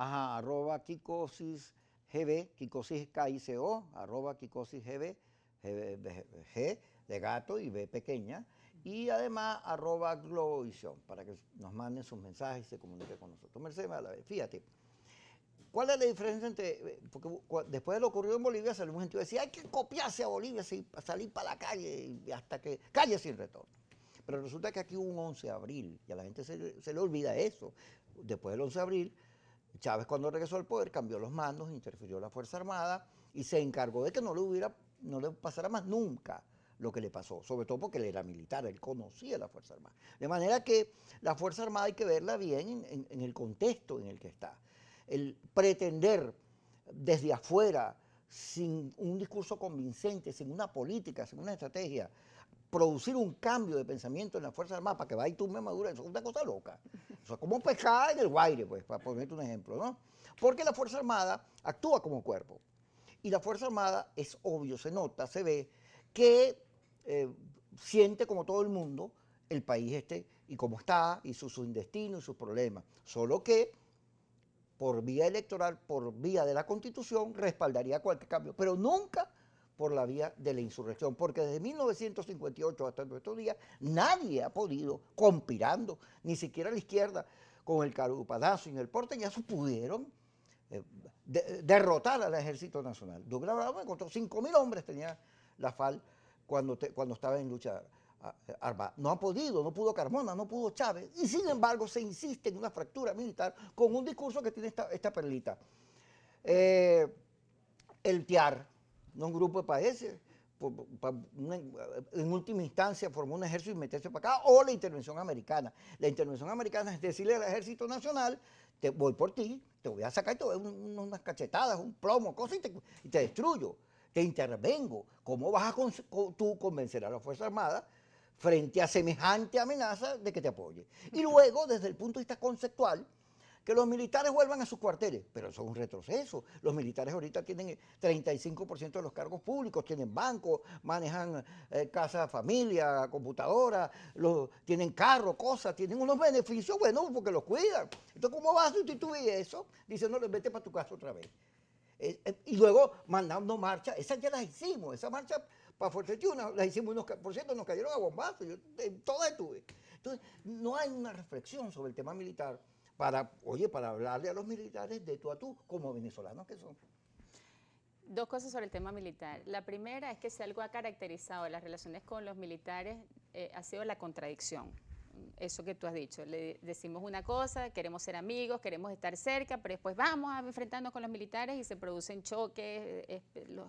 Ajá, arroba Kikosis GB, Kikosis KICO, arroba Kikosis GB, G de gato y B pequeña, y además arroba Globovisión, para que nos manden sus mensajes y se comuniquen con nosotros. Mercedes Malavé, fíjate, ¿cuál es la diferencia entre, porque después de lo ocurrido en Bolivia salió un gente que decía, hay que copiarse a Bolivia, salir para la calle, y hasta que, calle sin retorno. Pero resulta que aquí hubo un 11 de abril, y a la gente se le olvida eso. Después del 11 de abril, Chávez cuando regresó al poder cambió los mandos, interfirió la Fuerza Armada y se encargó de que no le pasara más nunca lo que le pasó, sobre todo porque él era militar, él conocía la Fuerza Armada. De manera que la Fuerza Armada hay que verla bien en el contexto en el que está. El pretender desde afuera, sin un discurso convincente, sin una política, sin una estrategia, producir un cambio de pensamiento en la Fuerza Armada para que vaya y tú me madures, eso es una cosa loca. Eso es como pescar en el Guaire, pues, para ponerte un ejemplo, ¿no? Porque la Fuerza Armada actúa como cuerpo. Y la Fuerza Armada, es obvio, se nota, se ve, que siente como todo el mundo el país y cómo está, y su destino y sus problemas. Solo que por vía electoral, por vía de la Constitución, respaldaría cualquier cambio, pero nunca por la vía de la insurrección, porque desde 1958 hasta nuestros días nadie ha podido, conspirando, ni siquiera la izquierda, con el carupadazo y en el porteñazo pudieron derrotar al Ejército Nacional. Douglas Bravo encontró 5.000 hombres, tenía la FAL cuando estaba en lucha armada. No ha podido, no pudo Carmona, no pudo Chávez, y sin embargo se insiste en una fractura militar con un discurso que tiene esta perlita. El TIAR, no un grupo de países, en última instancia formó un ejército y meterse para acá, o la intervención americana. La intervención americana es decirle al Ejército Nacional, te voy por ti, te voy a sacar y te voy a dar unas cachetadas, un plomo, cosas, y te destruyo, te intervengo. ¿Cómo vas a tú convencer a la Fuerza Armada frente a semejante amenaza de que te apoye? Y luego, desde el punto de vista conceptual, que los militares vuelvan a sus cuarteles, pero eso es un retroceso. Los militares ahorita tienen 35% de los cargos públicos, tienen bancos, manejan casa familia, computadora, tienen carro, cosas, tienen unos beneficios buenos porque los cuidan. Entonces, ¿cómo vas a sustituir eso? Diciéndole, vete para tu casa otra vez. Y luego mandando marcha, esas ya las hicimos, esa marcha para Fuerte Tiuna, las hicimos, por cierto, nos cayeron a bombazos, yo todas estuve. Entonces, no hay una reflexión sobre el tema militar para hablarle a los militares de tú a tú, como venezolanos que son. Dos cosas sobre el tema militar. La primera es que si algo ha caracterizado las relaciones con los militares ha sido la contradicción. Eso que tú has dicho, le decimos una cosa, queremos ser amigos, queremos estar cerca, pero después vamos a enfrentarnos con los militares y se producen choques,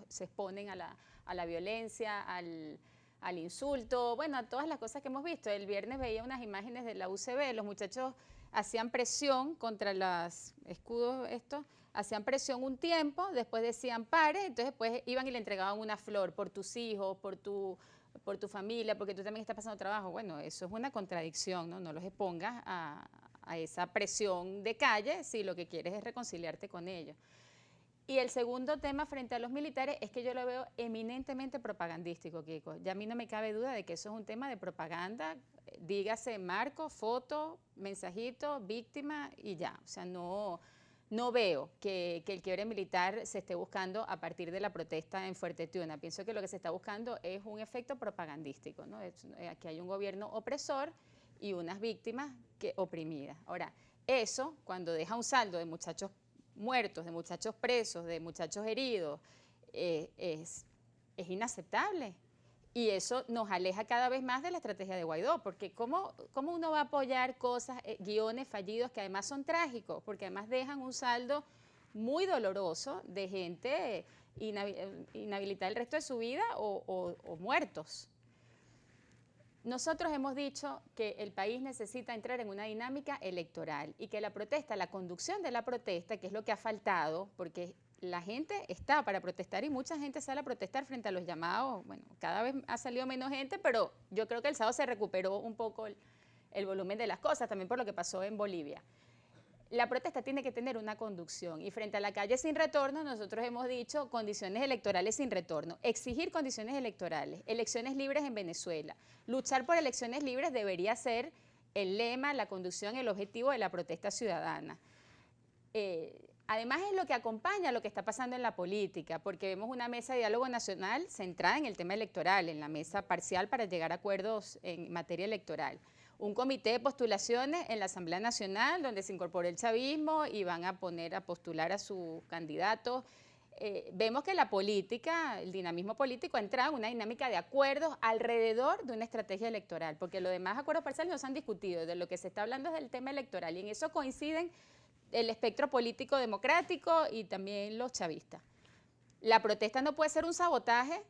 se exponen a la violencia, al insulto, bueno, a todas las cosas que hemos visto. El viernes veía unas imágenes de la UCB, los muchachos hacían presión contra los escudos estos, hacían presión un tiempo, después decían pare, entonces después iban y le entregaban una flor por tus hijos, por tu familia, porque tú también estás pasando trabajo. Bueno, eso es una contradicción, ¿no? No los expongas a esa presión de calle si lo que quieres es reconciliarte con ellos. Y el segundo tema frente a los militares es que yo lo veo eminentemente propagandístico, Kiko. Ya a mí no me cabe duda de que eso es un tema de propaganda, dígase marco, foto, mensajito, víctima y ya. O sea, no veo que el quiebre militar se esté buscando a partir de la protesta en Fuerte Tiuna. Pienso que lo que se está buscando es un efecto propagandístico, ¿no? Aquí hay un gobierno opresor y unas víctimas oprimidas. Ahora, eso, cuando deja un saldo de muchachos muertos, de muchachos presos, de muchachos heridos, es inaceptable. Y eso nos aleja cada vez más de la estrategia de Guaidó, porque ¿cómo uno va a apoyar cosas, guiones fallidos que además son trágicos? Porque además dejan un saldo muy doloroso de gente inhabilitada el resto de su vida o muertos. Nosotros hemos dicho que el país necesita entrar en una dinámica electoral y que la protesta, la conducción de la protesta, que es lo que ha faltado, porque la gente está para protestar y mucha gente sale a protestar frente a los llamados, bueno, cada vez ha salido menos gente, pero yo creo que el sábado se recuperó un poco el volumen de las cosas, también por lo que pasó en Bolivia. La protesta tiene que tener una conducción y frente a la calle sin retorno nosotros hemos dicho condiciones electorales sin retorno, exigir condiciones electorales, elecciones libres en Venezuela. Luchar por elecciones libres debería ser el lema, la conducción, el objetivo de la protesta ciudadana. además es lo que acompaña lo que está pasando en la política, porque vemos una mesa de diálogo nacional centrada en el tema electoral, en la mesa parcial para llegar a acuerdos en materia electoral. Un comité de postulaciones en la Asamblea Nacional, donde se incorporó el chavismo y van a poner a postular a sus candidatos. Vemos que la política, el dinamismo político ha entrado en una dinámica de acuerdos alrededor de una estrategia electoral, porque los demás acuerdos parciales no se han discutido, de lo que se está hablando es del tema electoral, y en eso coinciden el espectro político democrático y también los chavistas. La protesta no puede ser un sabotaje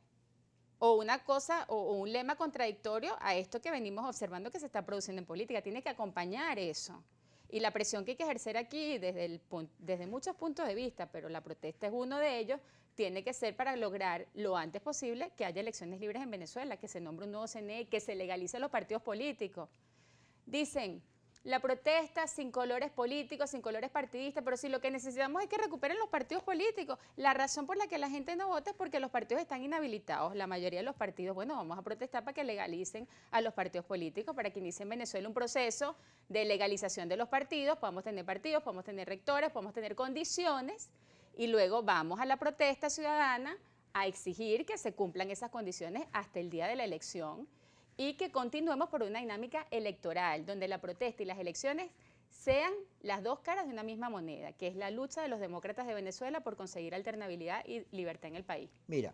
o una cosa o un lema contradictorio a esto que venimos observando que se está produciendo en política. Tiene que acompañar eso. Y la presión que hay que ejercer aquí desde muchos puntos de vista, pero la protesta es uno de ellos, tiene que ser para lograr lo antes posible que haya elecciones libres en Venezuela, que se nombre un nuevo CNE, que se legalicen los partidos políticos. Dicen, la protesta sin colores políticos, sin colores partidistas, pero si lo que necesitamos es que recuperen los partidos políticos. La razón por la que la gente no vota es porque los partidos están inhabilitados. La mayoría de los partidos, bueno, vamos a protestar para que legalicen a los partidos políticos, para que inicie en Venezuela un proceso de legalización de los partidos, podamos tener partidos, podamos tener rectores, podamos tener condiciones, y luego vamos a la protesta ciudadana a exigir que se cumplan esas condiciones hasta el día de la elección, y que continuemos por una dinámica electoral, donde la protesta y las elecciones sean las dos caras de una misma moneda, que es la lucha de los demócratas de Venezuela por conseguir alternabilidad y libertad en el país. Mira,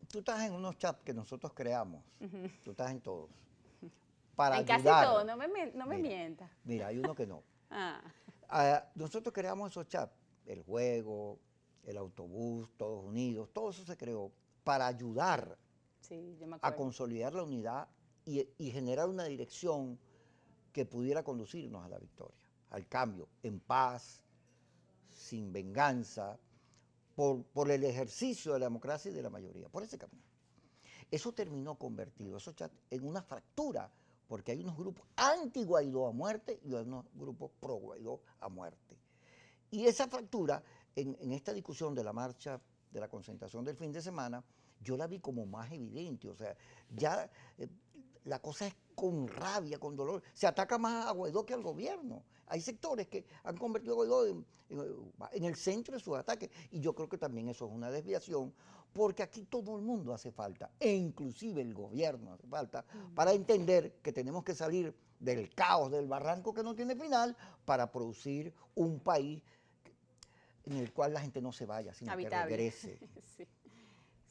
tú estás en unos chats que nosotros creamos, tú estás en todos, para en ayudar. casi todo, no me mientas. Mira, hay uno que no. Ah. Nosotros creamos esos chats, el juego, el autobús, todos unidos, todo eso se creó para ayudar Sí, yo me a acuerdo. consolidar la unidad y generar una dirección que pudiera conducirnos a la victoria, al cambio, en paz, sin venganza, por el ejercicio de la democracia y de la mayoría, por ese camino. Eso terminó convertido, esos chats, en una fractura, porque hay unos grupos anti-Guaidó a muerte y hay unos grupos pro-Guaidó a muerte. Y esa fractura, en esta discusión de la marcha, de la concentración del fin de semana, yo la vi como más evidente, o sea, ya la cosa es con rabia, con dolor, se ataca más a Guaidó que al gobierno. Hay sectores que han convertido a Guaidó en el centro de sus ataques, y yo creo que también eso es una desviación, porque aquí todo el mundo hace falta, e inclusive el gobierno hace falta, para entender que tenemos que salir del caos, del barranco que no tiene final, para producir un país en el cual la gente no se vaya, sino Habitable. que regrese.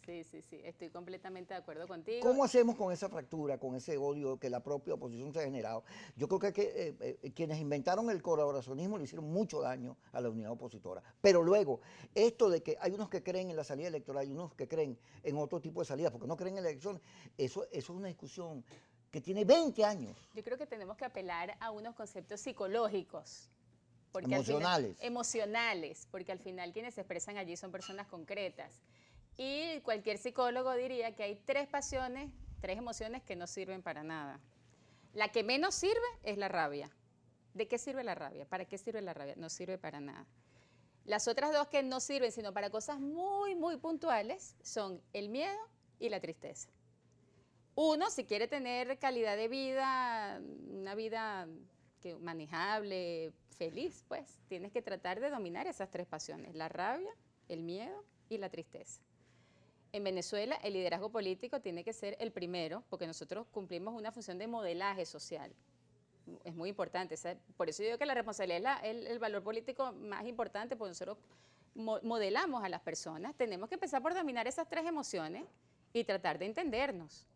Sí, estoy completamente de acuerdo contigo. ¿Cómo hacemos con esa fractura, con ese odio que la propia oposición se ha generado? Yo creo que quienes inventaron el colaboracionismo le hicieron mucho daño a la unidad opositora. Pero luego, esto de que hay unos que creen en la salida electoral y unos que creen en otro tipo de salida, porque no creen en la elección, eso es una discusión que tiene 20 años. Yo creo que tenemos que apelar a unos conceptos psicológicos. Porque Emocionales. Emocionales, porque al final quienes se expresan allí son personas concretas. Y cualquier psicólogo diría que hay tres pasiones, tres emociones que no sirven para nada. La que menos sirve es la rabia. ¿De qué sirve la rabia? ¿Para qué sirve la rabia? No sirve para nada. Las otras dos que no sirven sino para cosas muy, muy puntuales son el miedo y la tristeza. Uno, si quiere tener calidad de vida, una vida manejable, feliz, pues tienes que tratar de dominar esas tres pasiones, la rabia, el miedo y la tristeza. En Venezuela el liderazgo político tiene que ser el primero, porque nosotros cumplimos una función de modelaje social. Es muy importante, ¿sabes? Por eso yo digo que la responsabilidad es el valor político más importante, porque nosotros modelamos a las personas. Tenemos que empezar por dominar esas tres emociones y tratar de entendernos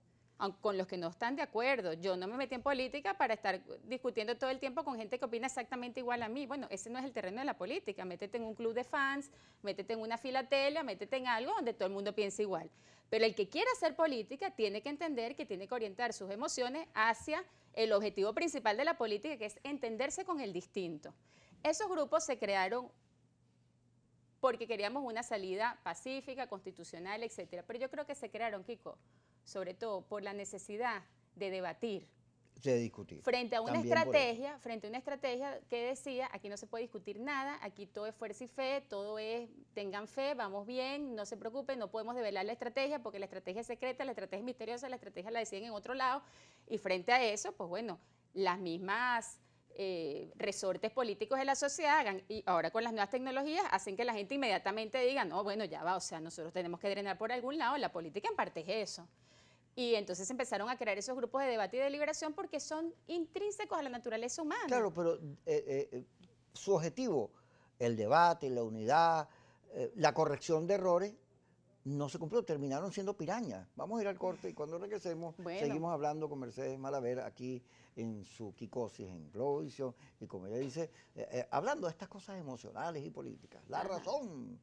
con los que no están de acuerdo. Yo no me metí en política para estar discutiendo todo el tiempo con gente que opina exactamente igual a mí. Bueno, ese no es el terreno de la política. Métete en un club de fans, métete en una filatelia, métete en algo donde todo el mundo piense igual. Pero el que quiera hacer política tiene que entender que tiene que orientar sus emociones hacia el objetivo principal de la política, que es entenderse con el distinto. Esos grupos se crearon porque queríamos una salida pacífica, constitucional, etcétera. Pero yo creo que se crearon, Kiko, sobre todo por la necesidad de debatir. De discutir. Frente a una estrategia que decía, aquí no se puede discutir nada, aquí todo es fuerza y fe, todo es, tengan fe, vamos bien, no se preocupen, no podemos develar la estrategia porque la estrategia es secreta, la estrategia es misteriosa, la estrategia la deciden en otro lado. Y frente a eso, pues bueno, las mismas resortes políticos de la sociedad hagan, y ahora con las nuevas tecnologías hacen que la gente inmediatamente diga, no, bueno, ya va, o sea, nosotros tenemos que drenar por algún lado, la política en parte es eso. Y entonces empezaron a crear esos grupos de debate y deliberación porque son intrínsecos a la naturaleza humana. Claro, pero su objetivo, el debate, la unidad, la corrección de errores, no se cumplió, terminaron siendo pirañas. Vamos a ir al corte y cuando regresemos seguimos hablando con Mercedes Malaver aquí en su Kikosis en Globovisión y como ella dice, hablando de estas cosas emocionales y políticas. La razón.